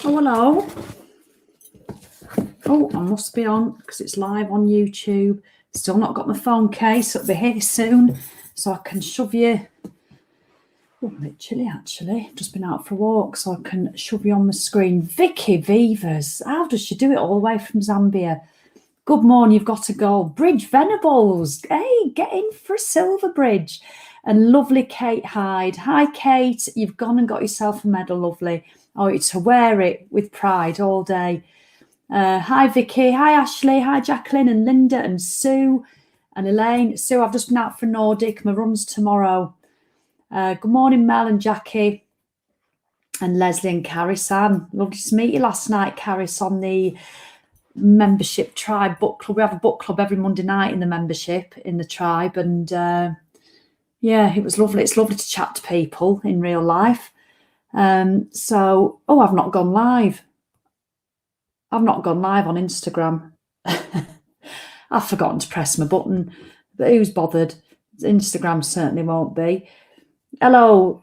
Oh, hello. Oh, I must be on because it's live on YouTube. Still not got my phone case. It'll be here soon, so I can shove you. Oh, a bit chilly actually. Just been out for a walk, so I can shove you on the screen. Vicky Vivas, how does she do it all the way from Zambia? Good morning, you've got a goal. Bridge Venables, hey, get in for a silver bridge. And lovely Kate Hyde. Hi, Kate, you've gone and got yourself a medal, lovely. Oh, it's to wear it with pride all day. Hi, Vicky. Hi, Ashley. Hi, Jacqueline and Linda and Sue and Elaine. Sue, I've just been out for Nordic. My run's tomorrow. Good morning, Mel and Jackie and Leslie and Carrie. Sam, lovely to meet you last night, Carrie, on the membership tribe book club. We have a book club every Monday night in the membership in the tribe, and yeah, it was lovely. It's lovely to chat to people in real life. So, oh, I've not gone live. I've not gone live on Instagram. I've forgotten to press my button, but who's bothered? Instagram certainly won't be. Hello,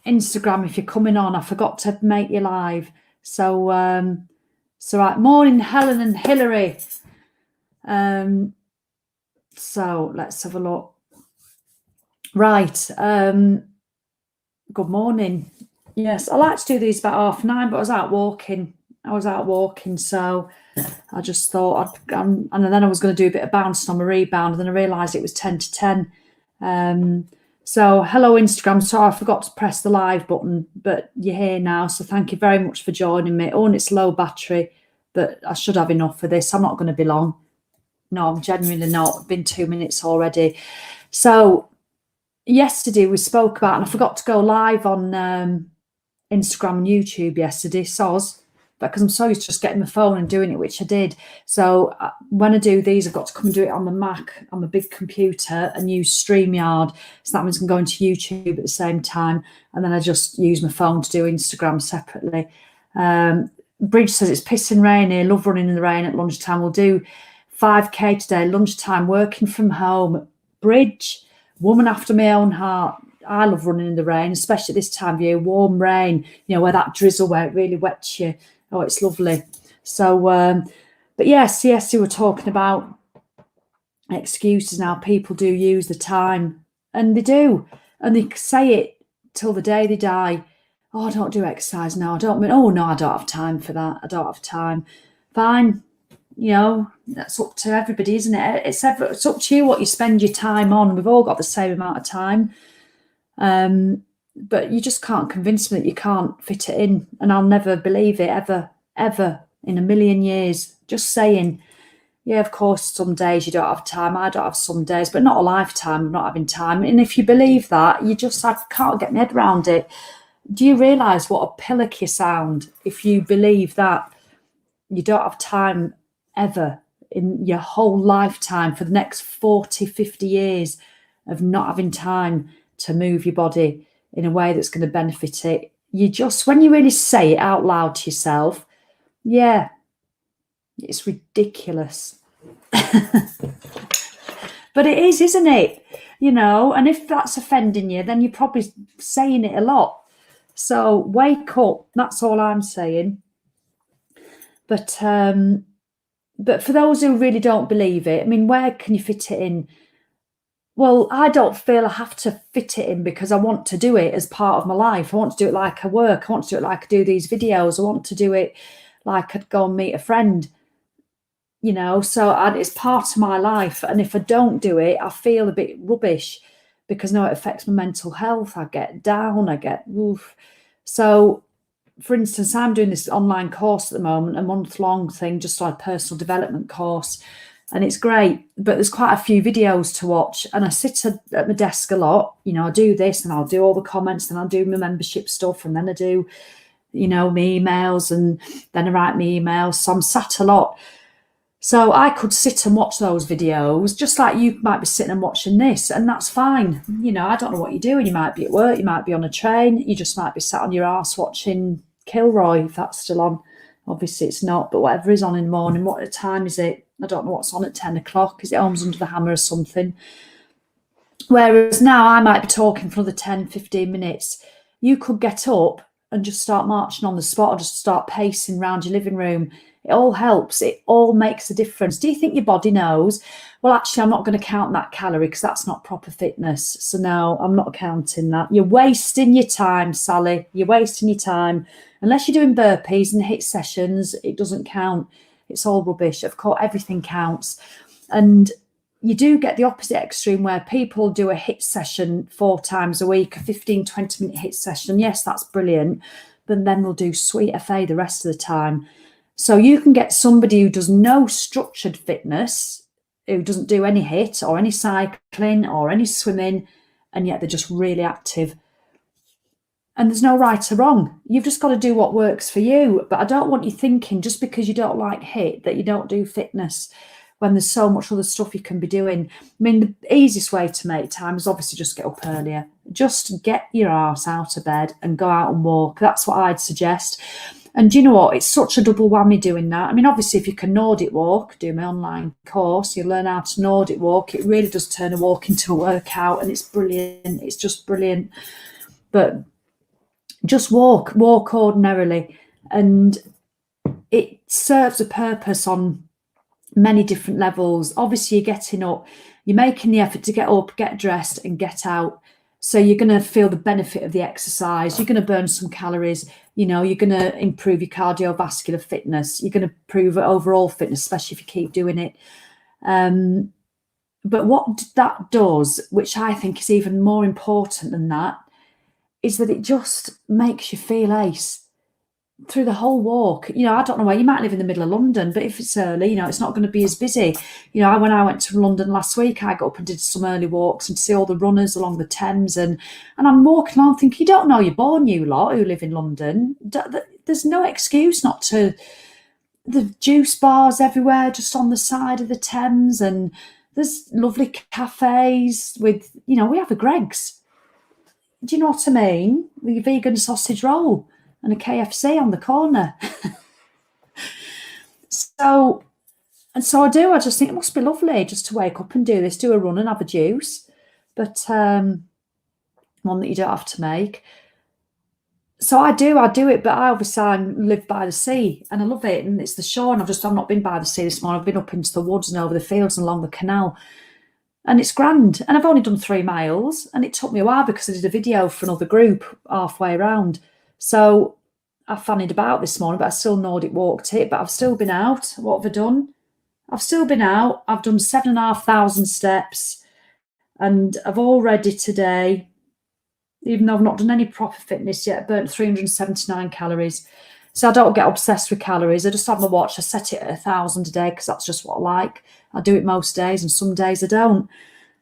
Instagram, if you're coming on, I forgot to make you live. So, right, morning, Helen and Hillary. So let's have a look. Right, good morning. Yes, I like to do these about 9:30, but I was out walking. So I just thought and then I was going to do a bit of bouncing on my rebound, and then I realised it was 10 to 10. So hello, Instagram. Sorry, I forgot to press the live button, but you're here now. So thank you very much for joining me. Oh, and it's low battery, but I should have enough for this. I'm not going to be long. No, I'm genuinely not. It's been 2 minutes already. So yesterday we spoke about, and I forgot to go live on Instagram and YouTube yesterday, because I'm so used to just getting my phone and doing it, which I did. So when I do these, I've got to come and do it on the Mac, on my big computer, and use StreamYard. So that means I can go into YouTube at the same time, and then I just use my phone to do Instagram separately. Bridge says it's pissing rain here. Love running in the rain at lunchtime. We'll do 5K today, lunchtime, working from home. Bridge, woman after my own heart. I love running in the rain, especially this time of year, warm rain, where that drizzle, where it really wets you. Oh, it's lovely. So, but yes, we were talking about excuses now. People do use the time, and they do, and they say it till the day they die. Oh, I don't do exercise now. Oh, no, I don't have time for that. I don't have time. Fine. That's up to everybody, isn't it? It's up to you what you spend your time on. We've all got the same amount of time. But you just can't convince me that you can't fit it in. And I'll never believe it, ever in a million years. Just saying, yeah, of course, some days you don't have time. I don't have some days, but not a lifetime of not having time. And if you believe that, I can't get my head around it. Do you realise what a pillock you sound if you believe that you don't have time ever in your whole lifetime for the next 40, 50 years of not having time to move your body in a way that's going to benefit it? When you really say it out loud to yourself, yeah, it's ridiculous. But it is, isn't it? And if that's offending you, then you're probably saying it a lot. So wake up, that's all I'm saying. But for those who really don't believe it, I mean, where can you fit it in? Well, I don't feel I have to fit it in because I want to do it as part of my life. I want to do it like I work. I want to do it like I do these videos. I want to do it like I'd go and meet a friend, so it's part of my life. And if I don't do it, I feel a bit rubbish because now it affects my mental health. I get down, oof. So, for instance, I'm doing this online course at the moment, a month-long thing, just like a personal development course. And it's great, but there's quite a few videos to watch. And I sit at my desk a lot. I do this and I'll do all the comments, and I'll do my membership stuff, and then I do, my emails, and then I write my emails. So I'm sat a lot. So I could sit and watch those videos just like you might be sitting and watching this, and that's fine. I don't know what you're doing. You might be at work, you might be on a train, you just might be sat on your arse watching Kilroy, if that's still on. Obviously it's not, but whatever is on in the morning. What time is it? I don't know what's on at 10 o'clock. Is it Homes Under the Hammer or something? Whereas now I might be talking for another 10, 15 minutes. You could get up and just start marching on the spot, or just start pacing around your living room. It all helps. It all makes a difference. Do you think your body knows? Well, actually, I'm not going to count that calorie because that's not proper fitness. So no, I'm not counting that. You're wasting your time, Sally. You're wasting your time. Unless you're doing burpees and HIIT sessions, it doesn't count. It's all rubbish. Of course, everything counts. And you do get the opposite extreme where people do a HIIT session 4 times a week, a 15, 20-minute HIIT session. Yes, that's brilliant. But then they'll do sweet FA the rest of the time. So you can get somebody who does no structured fitness, who doesn't do any HIIT or any cycling or any swimming, and yet they're just really active. And there's no right or wrong. You've just got to do what works for you. But I don't want you thinking just because you don't like HIIT that you don't do fitness when there's so much other stuff you can be doing. I mean, the easiest way to make time is obviously just get up earlier. Just get your arse out of bed and go out and walk. That's what I'd suggest. And do you know what? It's such a double whammy doing that. I mean, obviously, if you can Nordic walk, do my online course, you learn how to Nordic walk. It really does turn a walk into a workout, and it's brilliant. It's just brilliant. But just walk ordinarily, and it serves a purpose on many different levels. Obviously, you're getting up, you're making the effort to get up, get dressed, and get out. So you're going to feel the benefit of the exercise. You're going to burn some calories. You know, you're going to improve your cardiovascular fitness. You're going to improve overall fitness, especially if you keep doing it. But what that does, which I think is even more important than that, is that it just makes you feel ace through the whole walk. You know, I don't know where you might live in the middle of London, but if it's early, you know, it's not going to be as busy. You know, when I went to London last week, I got up and did some early walks and to see all the runners along the Thames, and I'm walking along thinking, you don't know you're born, you lot who live in London. There's no excuse not to. The juice bars everywhere, just on the side of the Thames, and there's lovely cafes with, you know, we have a Greggs. Do you know what I mean? With your vegan sausage roll and a KFC on the corner. So I do. I just think it must be lovely just to wake up and do this, do a run and have a juice, but one that you don't have to make. So I do it, but I live by the sea and I love it, and it's the shore, and I've not been by the sea this morning. I've been up into the woods and over the fields and along the canal, and it's grand. And I've only done 3 miles, and it took me a while because I did a video for another group halfway around. So I fannied about this morning, but I still Nordic walked it, but I've still been out. What have I done? I've still been out. I've done 7,500 steps, and I've already today, even though I've not done any proper fitness yet, burnt 379 calories. So I don't get obsessed with calories. I just have my watch. I set it at 1,000 a day because that's just what I like. I do it most days, and some days I don't.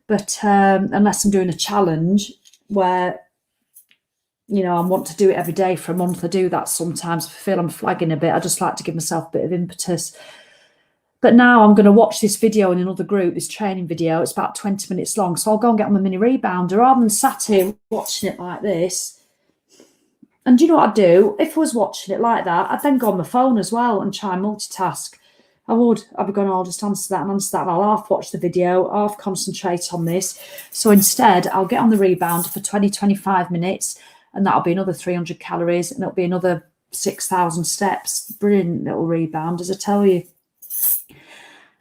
But unless I'm doing a challenge where, you know, I want to do it every day for a month, I do that sometimes. If I feel I'm flagging a bit, I just like to give myself a bit of impetus. But now I'm going to watch this video in another group, this training video. It's about 20 minutes long. So I'll go and get on my mini rebounder rather than sat here watching it like this. And do you know what I'd do? If I was watching it like that, I'd then go on my phone as well and try and multitask. I would. I'd be going, oh, I'll just answer that and answer that. And I'll half watch the video, half concentrate on this. So instead, I'll get on the rebounder for 20, 25 minutes, and that'll be another 300 calories, and it'll be another 6,000 steps. Brilliant little rebound, as I tell you.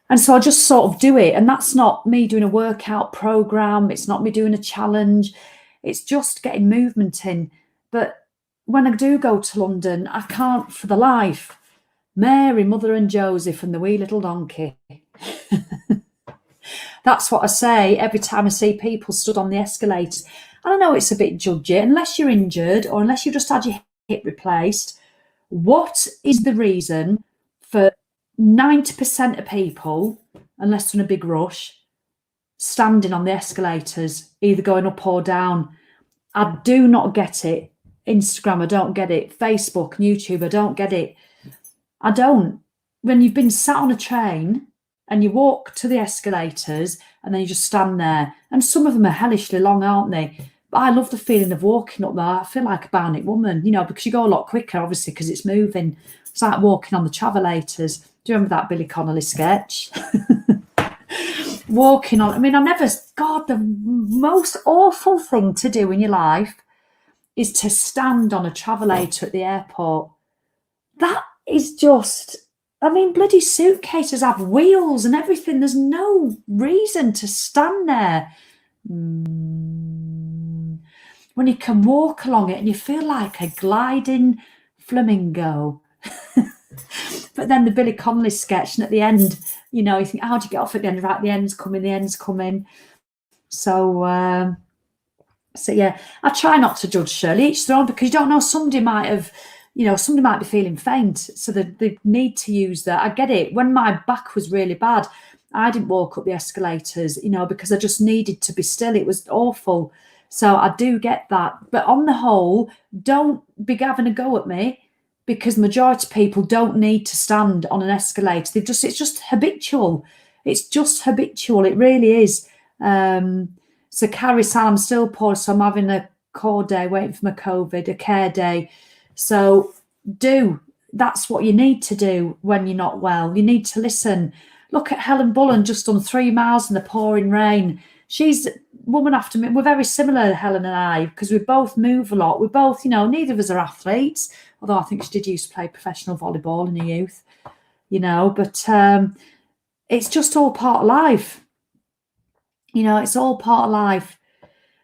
And so I just sort of do it. And that's not me doing a workout program. It's not me doing a challenge. It's just getting movement in. But when I do go to London, I can't for the life. Mary, Mother and Joseph and the wee little donkey. That's what I say every time I see people stood on the escalators. And I know it's a bit judgy, unless you're injured or unless you've just had your hip replaced. What is the reason for 90% of people, unless they're in a big rush, standing on the escalators, either going up or down? I do not get it. Instagram, I don't get it. Facebook and YouTube, I don't get it. I don't. When you've been sat on a train and you walk to the escalators and then you just stand there, and some of them are hellishly long, aren't they? But I love the feeling of walking up there. I feel like a bionic woman, you know, because you go a lot quicker, obviously, because it's moving. It's like walking on the travelators. Do you remember that Billy Connolly sketch? Walking on, I mean, God, the most awful thing to do in your life is to stand on a travelator at the airport. That is just, I mean, bloody suitcases have wheels and everything. There's no reason to stand there. When you can walk along it and you feel like a gliding flamingo. But then the Billy Connolly sketch, and at the end, you know, you think, how do you get off again? Right, the end's coming. So, so yeah, I try not to judge Shirley, each their own, because you don't know, somebody might be feeling faint, so they need to use that. I get it. When my back was really bad, I didn't walk up the escalators, you know, because I just needed to be still. It was awful. So I do get that. But on the whole, don't be having a go at me, because majority of people don't need to stand on an escalator. It's just habitual. It's just habitual. It really is. So Carrie said, I'm still poor, so I'm having a core day waiting for my COVID, a care day. So that's what you need to do when you're not well. You need to listen. Look at Helen Bullen, just done 3 miles in the pouring rain. She's woman after me. We're very similar, Helen and I, because we both move a lot. We both, you know, neither of us are athletes, although I think she did used to play professional volleyball in her youth, you know, but it's just all part of life. You know, it's all part of life.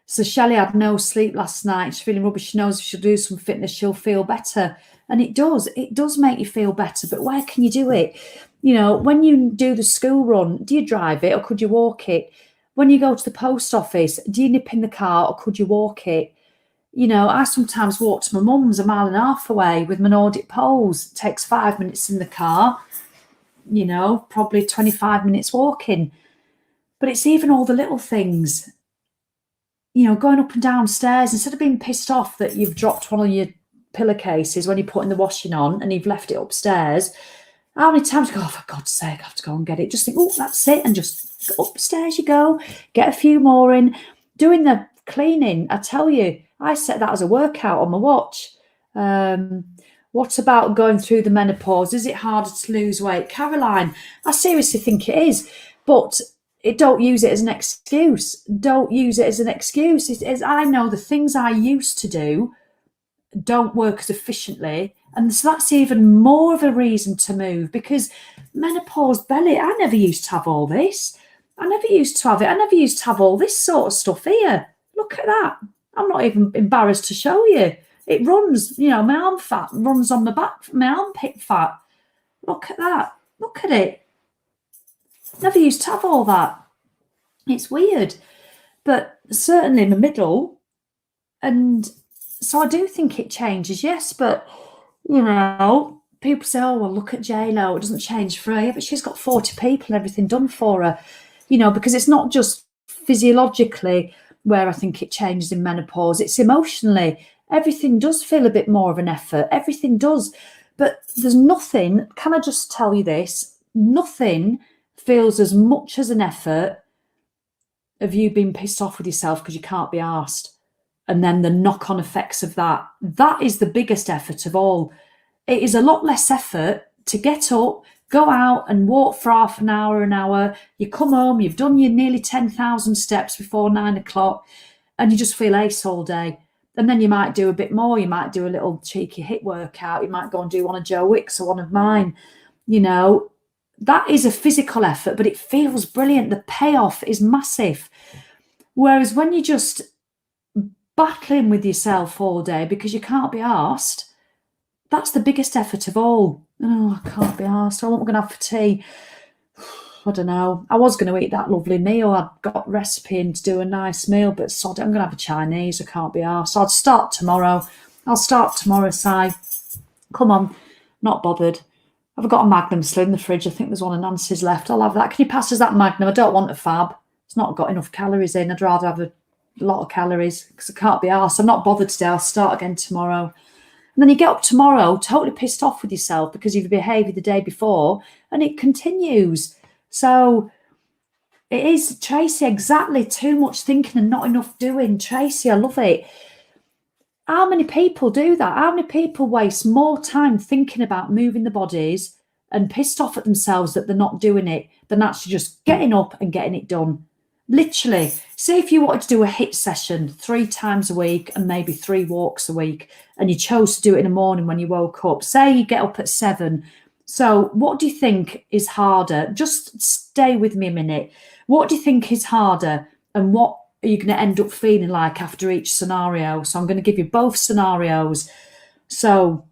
So Shelley had no sleep last night. She's feeling rubbish. She knows if she'll do some fitness, she'll feel better. And it does make you feel better. But where can you do it? You know, when you do the school run, do you drive it or could you walk it? When you go to the post office, do you nip in the car or could you walk it? You know, I sometimes walk to my mum's 1.5 miles away with my Nordic poles. It takes 5 minutes in the car, you know, probably 25 minutes walking. But it's even all the little things, you know, going up and down stairs, instead of being pissed off that you've dropped one of your pillowcases when you're putting the washing on and you've left it upstairs. How many times you go, oh, for God's sake, I have to go and get it. Just think, oh, that's it. And just upstairs you go, get a few more in. Doing the cleaning, I tell you, I set that as a workout on my watch. What about going through the menopause? Is it harder to lose weight? Caroline, I seriously think it is. But don't use it as an excuse. Don't use it as an excuse. I know the things I used to do don't work as efficiently. And so that's even more of a reason to move, because menopause belly, I never used to have all this. I never used to have it. I never used to have all this sort of stuff here. Look at that. I'm not even embarrassed to show you. It runs, you know, my arm fat runs on my back, my armpit fat. Look at that. Look at it. Never used to have all that. It's weird. But certainly in the middle. And so I do think it changes, yes. But, you know, people say, oh, well, look at J-Lo. It doesn't change for her. Yeah, but she's got 40 people and everything done for her. You know, because it's not just physiologically where I think it changes in menopause. It's emotionally. Everything does feel a bit more of an effort. Everything does. But there's nothing, can I just tell you this? Nothing feels as much as an effort of you being pissed off with yourself because you can't be arsed. And then the knock-on effects of that. That is the biggest effort of all. It is a lot less effort to get up, go out and walk for half an hour. You come home, you've done your nearly 10,000 steps before 9 o'clock, and you just feel ace all day. And then you might do a bit more. You might do a little cheeky HIIT workout. You might go and do one of Joe Wicks or one of mine. You know, that is a physical effort, but it feels brilliant. The payoff is massive. Whereas when you're just battling with yourself all day because you can't be arsed, that's the biggest effort of all. Oh, I can't be arsed. What am I going to have for tea? I don't know. I was going to eat that lovely meal. I'd got recipe in to do a nice meal, but sod it, I'm going to have a Chinese. I can't be arsed. I'll start tomorrow. Si. Come on. Not bothered. I've got a Magnum still in the fridge. I think there's one of Nancy's left. I'll have that. Can you pass us that Magnum? I don't want a Fab. It's not got enough calories in. I'd rather have a lot of calories because I can't be arsed. I'm not bothered today. I'll start again tomorrow. And then you get up tomorrow totally pissed off with yourself because you've behaved the day before, and it continues. So it is, Tracy, exactly, too much thinking and not enough doing. Tracy, I love it. How many people do that? How many people waste more time thinking about moving the bodies and pissed off at themselves that they're not doing it than actually just getting up and getting it done? Literally, say if you wanted to do a HIIT session 3 times a week and maybe 3 walks a week, and you chose to do it in the morning when you woke up, say you get up at 7. So what do you think is harder? Just stay with me a minute. What do you think is harder, and what are you going to end up feeling like after each scenario? So I'm going to give you both scenarios. So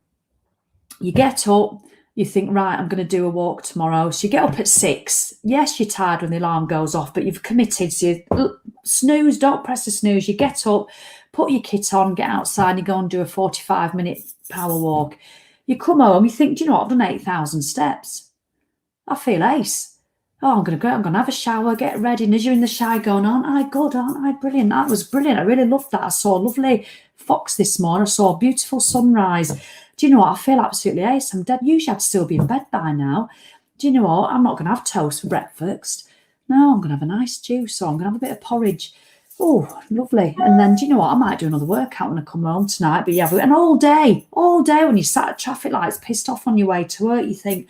you get up, you think, right, I'm going to do a walk tomorrow. So you get up at 6. Yes, you're tired when the alarm goes off, but you've committed. So you snooze, don't press the snooze. You get up, put your kit on, get outside, and you go and do a 45-minute power walk. You come home, you think, do you know what, I've done 8,000 steps. I feel ace. Oh, I'm going to go, I'm going to have a shower, get ready. And as you're in the shower going, aren't I good, aren't I brilliant? That was brilliant. I really loved that. I saw a lovely fox this morning. I saw a beautiful sunrise. Do you know what? I feel absolutely ace. I'm dead. Usually I'd still be in bed by now. Do you know what? I'm not going to have toast for breakfast. No, I'm going to have a nice juice, or I'm going to have a bit of porridge. Oh, lovely. And then, do you know what? I might do another workout when I come home tonight. But yeah, and all day when you sat at traffic lights, pissed off on your way to work, you think,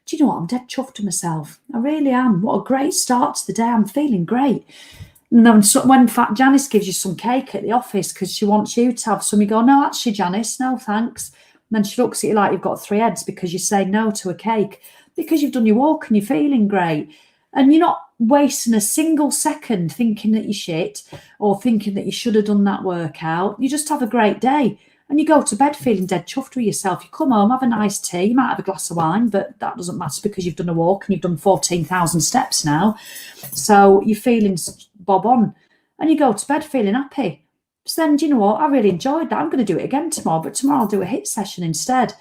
do you know what? I'm dead chuffed to myself. I really am. What a great start to the day. I'm feeling great. And then when in fact Janice gives you some cake at the office because she wants you to have some, you go, no, actually, Janice, no, thanks. And then she looks at you like you've got 3 heads because you say no to a cake because you've done your walk and you're feeling great. And you're not wasting a single second thinking that you're shit or thinking that you should have done that workout. You just have a great day. And you go to bed feeling dead chuffed with yourself. You come home, have a nice tea. You might have a glass of wine, but that doesn't matter because you've done a walk and you've done 14,000 steps now. So you're feeling bob on. And you go to bed feeling happy. So then, do you know what? I really enjoyed that. I'm going to do it again tomorrow, but tomorrow I'll do a HIIT session instead.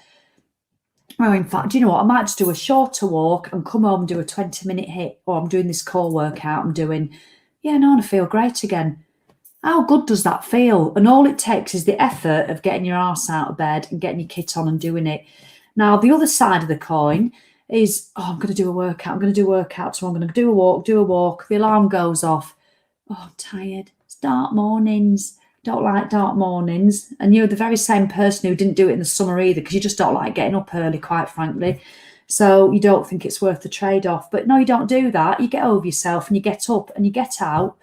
Well, in fact, do you know what? I might just do a shorter walk and come home and do a 20-minute HIIT, or I'm doing this core workout I'm doing. Yeah, no, and I feel great again. How good does that feel? And all it takes is the effort of getting your arse out of bed and getting your kit on and doing it. Now, the other side of the coin is, oh, I'm going to do a workout. I'm going to do a workout. So I'm going to do a walk. The alarm goes off. Oh, I'm tired. It's dark mornings. Don't like dark mornings. And you're the very same person who didn't do it in the summer either because you just don't like getting up early, quite frankly. So you don't think it's worth the trade-off. But no, you don't do that. You get over yourself and you get up and you get out.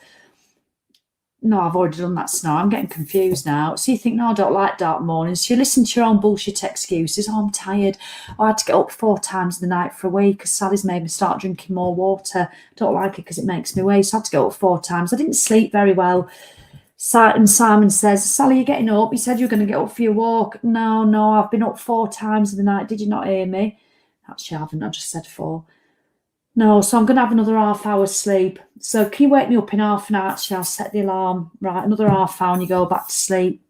No, I've already done that snow. I'm getting confused now. So you think, no, I don't like dark mornings. So you listen to your own bullshit excuses. Oh, I'm tired. I had to get up 4 times in the night for a week because Sally's made me start drinking more water. Don't like it because it makes me wake. So I had to get up 4 times. I didn't sleep very well. And Simon says, Sally, you're getting up. You said you were going to get up for your walk. No, I've been up 4 times in the night. Did you not hear me? Actually, I haven't. I just said 4. No, so I'm going to have another half hour sleep. So can you wake me up in half an hour? Actually, I'll set the alarm. Right, another half hour and you go back to sleep.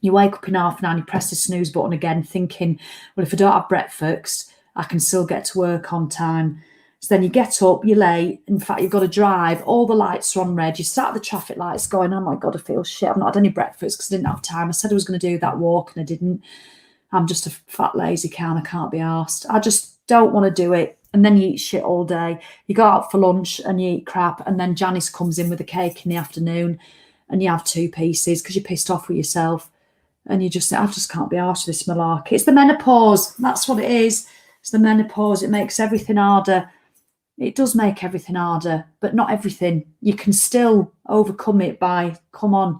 You wake up in half an hour and you press the snooze button again, thinking, well, if I don't have breakfast, I can still get to work on time. So then you get up, you're late. In fact, you've got to drive. All the lights are on red. You start the traffic lights going, oh my God, I feel shit. I've not had any breakfast because I didn't have time. I said I was going to do that walk and I didn't. I'm just a fat, lazy can. I can't be arsed. I just don't want to do it. And then you eat shit all day. You go out for lunch and you eat crap. And then Janice comes in with a cake in the afternoon and you have 2 pieces because you're pissed off with yourself. And you just say, I just can't be arsed with this malarkey. It's the menopause. That's what it is. It's the menopause. It makes everything harder. It does make everything harder, but not everything. You can still overcome it by, come on.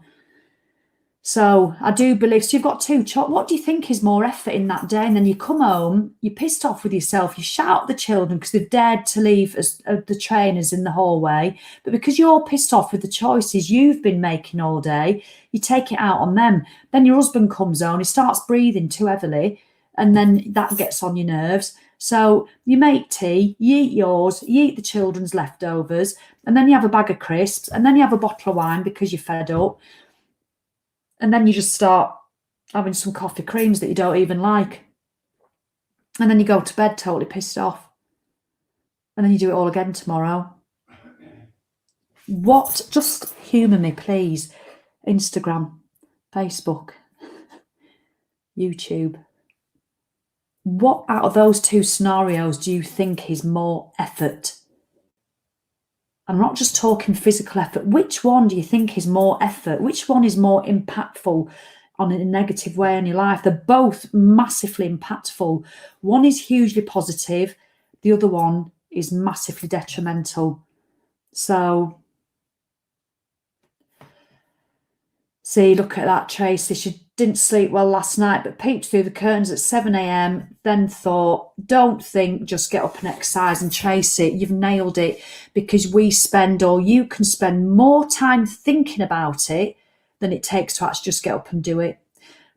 So I do believe, so you've got 2 what do you think is more effort in that day? And then you come home, you're pissed off with yourself, you shout at the children because they've dared to leave the trainers in the hallway. But because you're pissed off with the choices you've been making all day, you take it out on them. Then your husband comes home, he starts breathing too heavily, and then that gets on your nerves. So you make tea, you eat yours, you eat the children's leftovers, and then you have a bag of crisps, and then you have a bottle of wine because you're fed up. And then you just start having some coffee creams that you don't even like. And then you go to bed totally pissed off. And then you do it all again tomorrow. What? Just humour me, please. Instagram, Facebook, YouTube. What out of those 2 scenarios do you think is more effort? I'm not just talking physical effort. Which one do you think is more effort? Which one is more impactful on a negative way in your life? They're both massively impactful. One is hugely positive. The other one is massively detrimental. So See, look at that, Tracy. She didn't sleep well last night, but peeped through the curtains at 7 a.m. Then thought, don't think, just get up and exercise. And Tracy, you've nailed it, because we spend, or you can spend, more time thinking about it than it takes to actually just get up and do it.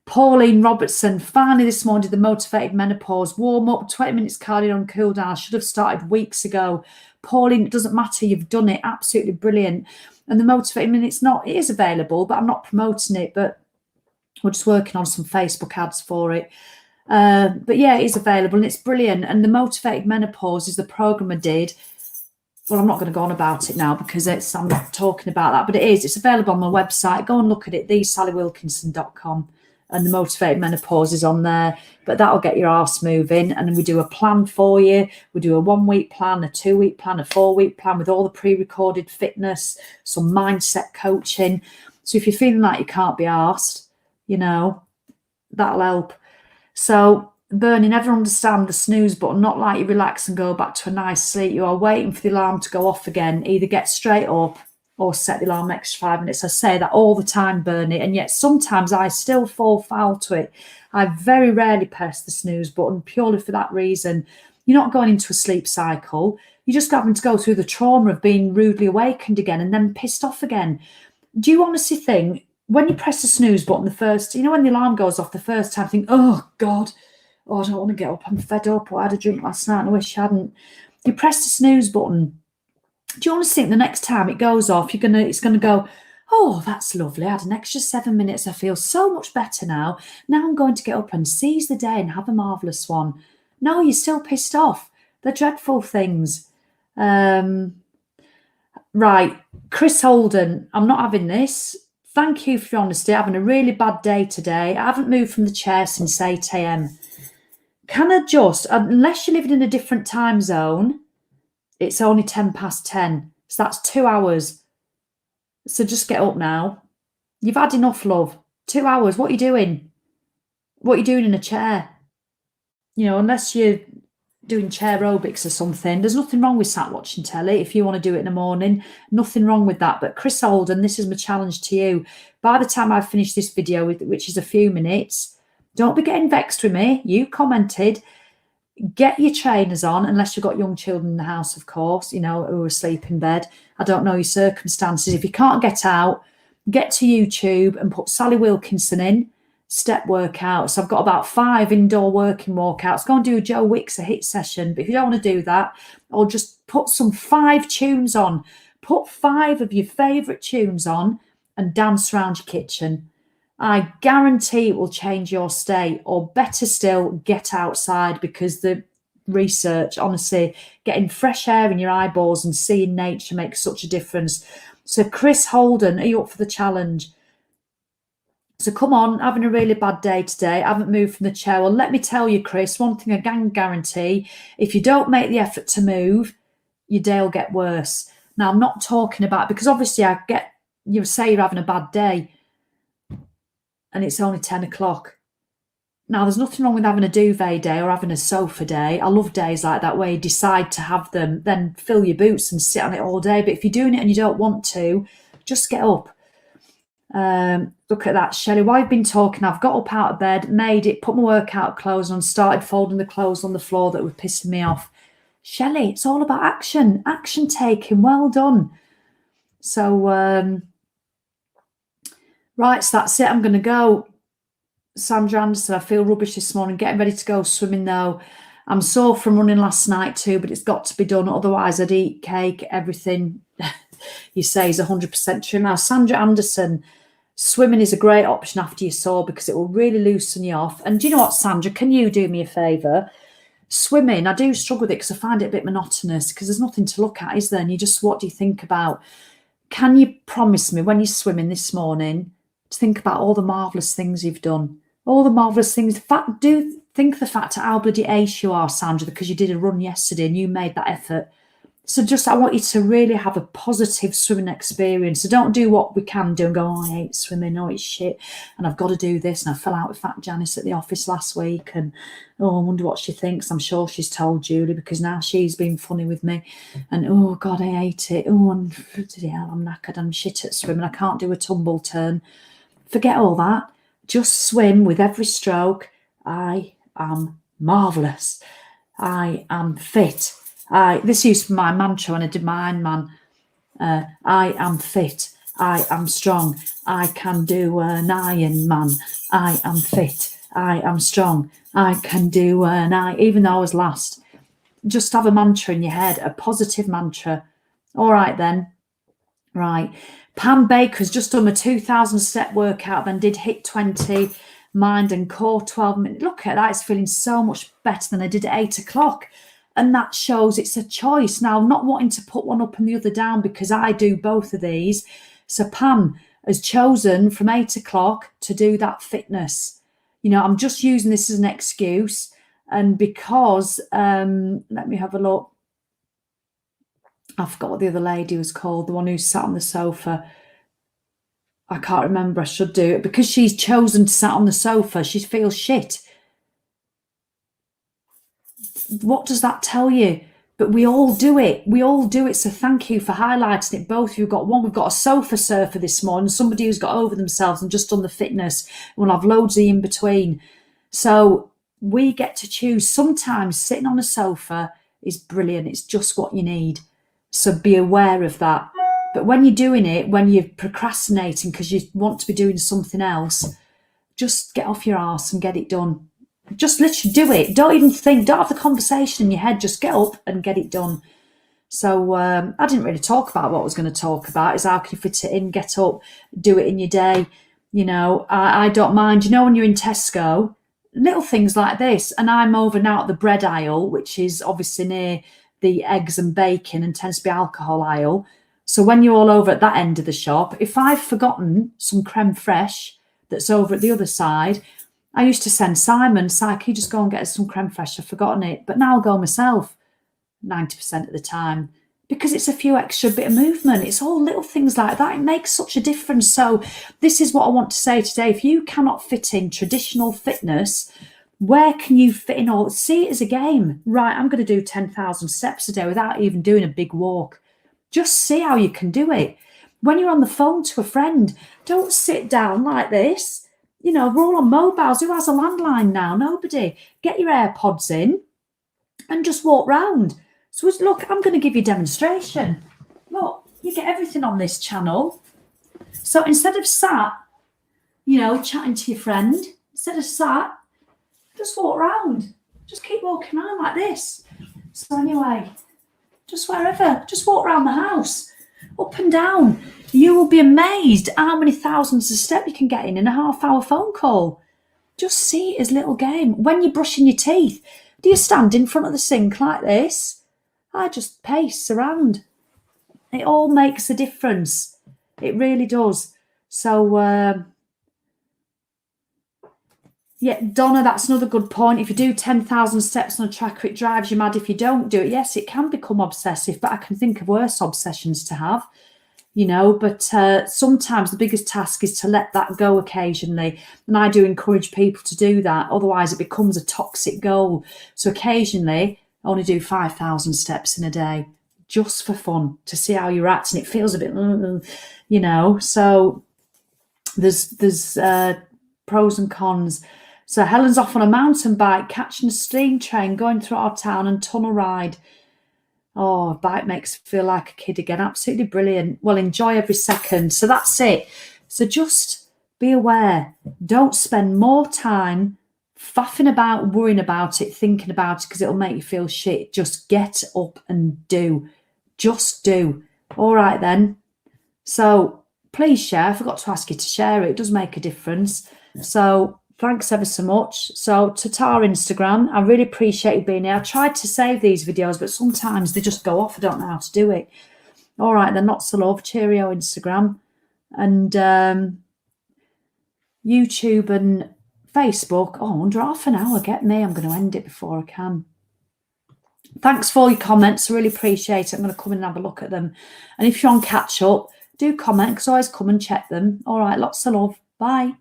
Pauline Robertson, finally this morning did the motivated menopause warm up, 20 minutes cardio and cool down. I should have started weeks ago. Pauline, it doesn't matter, you've done it. Absolutely brilliant. And the motivated minute, it is available, but I'm not promoting it, but we're just working on some Facebook ads for it. But yeah, it is available and it's brilliant. And the motivated menopause is the program I did. Well, I'm not going to go on about it now because I'm not talking about that, but it's available on my website. Go and look at it, thesallywilkinson.com. And the motivated menopause is on there, but that'll get your arse moving. And then we do a plan for you. We do a 1 week plan, a 2 week plan, a 4 week plan with all the pre-recorded fitness, some mindset coaching. So if you're feeling like you can't be arsed, that'll help. So Bernie, never understand the snooze button, not like you relax and go back to a nice sleep. You are waiting for the alarm to go off again. Either get straight up or set the alarm extra 5 minutes. I say that all the time, Bernie, and yet sometimes I still fall foul to it. I very rarely press the snooze button purely for that reason. You're not going into a sleep cycle. You're just having to go through the trauma of being rudely awakened again and then pissed off again. Do you honestly think when you press the snooze button the first, when the alarm goes off the first time, think, oh God, I don't want to get up. I'm fed up. I had a drink last night and I wish I hadn't. You press the snooze button. Do you honestly think the next time it goes off, it's going to go, oh, that's lovely. I had an extra 7 minutes. I feel so much better now. Now I'm going to get up and seize the day and have a marvellous one. No, you're still pissed off. They're dreadful things. Right. Chris Holden, I'm not having this. Thank you for your honesty. I'm having a really bad day today. I haven't moved from the chair since 8 a.m. Can I just, unless you're living in a different time zone, it's only 10 past 10. So that's 2 hours. So just get up now. You've had enough, love. 2 hours. What are you doing? What are you doing in a chair? Unless you're doing chair aerobics or something, there's nothing wrong with sat watching telly. If you want to do it in the morning, nothing wrong with that. But Chris Holden, this is my challenge to you. By the time I finish this video, which is a few minutes, don't be getting vexed with me. You commented. Get your trainers on, unless you've got young children in the house, of course, who are asleep in bed. I don't know your circumstances. If you can't get out, get to YouTube and put Sally Wilkinson in, step workouts. I've got about 5 indoor working walkouts. Go and do a Joe Wicks, a hit session. But if you don't want to do that, or just put some 5 tunes on, put 5 of your favourite tunes on and dance around your kitchen. I guarantee it will change your state, or better still, get outside, because the research, honestly, getting fresh air in your eyeballs and seeing nature makes such a difference. So Chris Holden, are you up for the challenge? So come on, having a really bad day today. I haven't moved from the chair. Well, let me tell you, Chris, one thing I can guarantee, if you don't make the effort to move, your day will get worse. Now, I'm not talking about, because obviously you say you're having a bad day, and it's only 10 o'clock. Now, there's nothing wrong with having a duvet day or having a sofa day. I love days like that where you decide to have them, then fill your boots and sit on it all day. But if you're doing it and you don't want to, just get up. Look at that, Shelley. While I've been talking, I've got up out of bed, made it, put my workout clothes on, started folding the clothes on the floor that were pissing me off. Shelley, it's all about action taking. Well done. So, right, so that's it. I'm going to go. Sandra Anderson, I feel rubbish this morning. Getting ready to go swimming though. I'm sore from running last night too, but it's got to be done. Otherwise, I'd eat cake. Everything you say is 100% true. Now, Sandra Anderson, swimming is a great option after you're sore because it will really loosen you off. And do you know what, Sandra? Can you do me a favour? Swimming, I do struggle with it because I find it a bit monotonous because there's nothing to look at, is there? And what do you think about? Can you promise me when you're swimming this morning to think about all the marvellous things you've done? All the marvellous things. In fact, do think the fact how bloody ace you are, Sandra, because you did a run yesterday and you made that effort. So I want you to really have a positive swimming experience. So don't do what we can do and go, oh, I hate swimming, oh, it's shit, and I've got to do this. And I fell out with Fat Janice at the office last week, and oh, I wonder what she thinks. I'm sure she's told Julie because now she's been funny with me. And oh, God, I hate it. Oh, and bloody hell, I'm knackered. I'm shit at swimming. I can't do a tumble turn. forget all that. Just swim with every stroke. I am marvellous. I am fit. This used to be my mantra when I did my Ironman. I am fit. I am strong. I can do an Ironman. I am fit. I am strong. I can do even though I was last. Just have a mantra in your head, a positive mantra. All right then. Right. Pam Baker's just done a 2,000 step workout, then did HIIT 20, mind and core 12 minutes. Look at that. It's feeling so much better than I did at 8 o'clock. And that shows it's a choice. Now, I'm not wanting to put one up and the other down because I do both of these. So Pam has chosen from 8 o'clock to do that fitness. You know, I'm just using this as an excuse. And because, let me have a look. I forgot what the other lady was called, the one who sat on the sofa. I can't remember. I should do it. Because she's chosen to sit on the sofa, she feels shit. What does that tell you? But we all do it. We all do it. So thank you for highlighting it. Both of you got one. We've got a sofa surfer this morning, somebody who's got over themselves and just done the fitness. We'll have loads of in between. So we get to choose. Sometimes sitting on a sofa is brilliant. It's just what you need. So be aware of that. But when you're doing it, when you're procrastinating because you want to be doing something else, just get off your arse and get it done. Just literally do it. Don't even think. Don't have the conversation in your head. Just get up and get it done. So I didn't really talk about what I was going to talk about. Is how can you fit it in, get up, do it in your day. You know, I don't mind. You know, when you're in Tesco, little things like this. And I'm over now at the bread aisle, which is obviously near the eggs and bacon and tends to be alcohol aisle. So when you're all over at that end of the shop, if I've forgotten some creme fraiche that's over at the other side, I used to send Simon, can you just go and get us some creme fraiche? I've forgotten it. But now I'll go myself 90% of the time because it's a few extra bit of movement. It's all little things like that. It makes such a difference. So this is what I want to say today. If you cannot fit in traditional fitness, where can you fit in all? See it as a game. Right, I'm going to do 10,000 steps a day without even doing a big walk. Just see how you can do it. When you're on the phone to a friend, don't sit down like this. You know, we're all on mobiles. Who has a landline now? Nobody. Get your AirPods in and just walk round. So look, I'm going to give you a demonstration. Look, you get everything on this channel. So instead of sat, you know, chatting to your friend, instead of sat, just walk round. Just keep walking around like this. So anyway, just wherever. Just walk around the house, up and down. You will be amazed how many thousands of steps you can get in a half-hour phone call. Just see it as a little game. When you're brushing your teeth, do you stand in front of the sink like this? I just pace around. It all makes a difference. It really does. So, yeah, Donna, that's another good point. If you do 10,000 steps on a tracker, it drives you mad. If you don't do it, yes, it can become obsessive, but I can think of worse obsessions to have, you know. But sometimes the biggest task is to let that go occasionally. And I do encourage people to do that. Otherwise, it becomes a toxic goal. So occasionally, I only do 5,000 steps in a day just for fun to see how you're at. And it feels a bit, you know. So there's pros and cons. So Helen's off on a mountain bike, catching a steam train, going through our town and tunnel ride. Oh, a bike makes me feel like a kid again. Absolutely brilliant. Well, enjoy every second. So that's it. So just be aware. Don't spend more time faffing about, worrying about it, thinking about it, because it'll make you feel shit. Just get up and do. Just do. All right then. So please share. I forgot to ask you to share it. It does make a difference. So thanks ever so much. So to our Instagram, I really appreciate you being here. I tried to save these videos, but sometimes they just go off. I don't know how to do it. All right, then, lots of love. Cheerio, Instagram. And YouTube and Facebook. Oh, under half an hour. Get me. I'm going to end it before I can. Thanks for all your comments. I really appreciate it. I'm going to come in and have a look at them. And if you're on catch up, do comment, because I always come and check them. All right, lots of love. Bye.